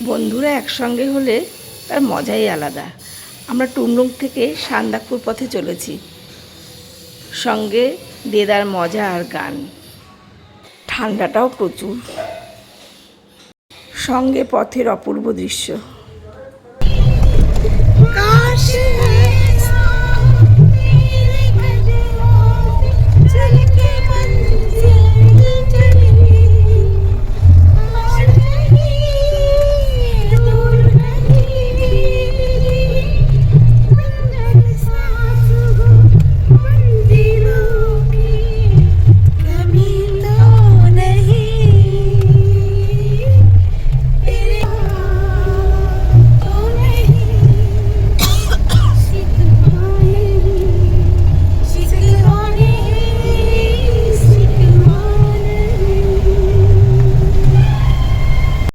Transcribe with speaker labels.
Speaker 1: বন্ধুরা একসঙ্গে হলে তার মজাই আলাদা। আমরা টুমলুং থেকে সান্দাকপুর পথে চলেছি, সঙ্গে দেদার মজা আর গান, ঠান্ডাটাও প্রচুর, সঙ্গে পথের অপূর্ব দৃশ্য।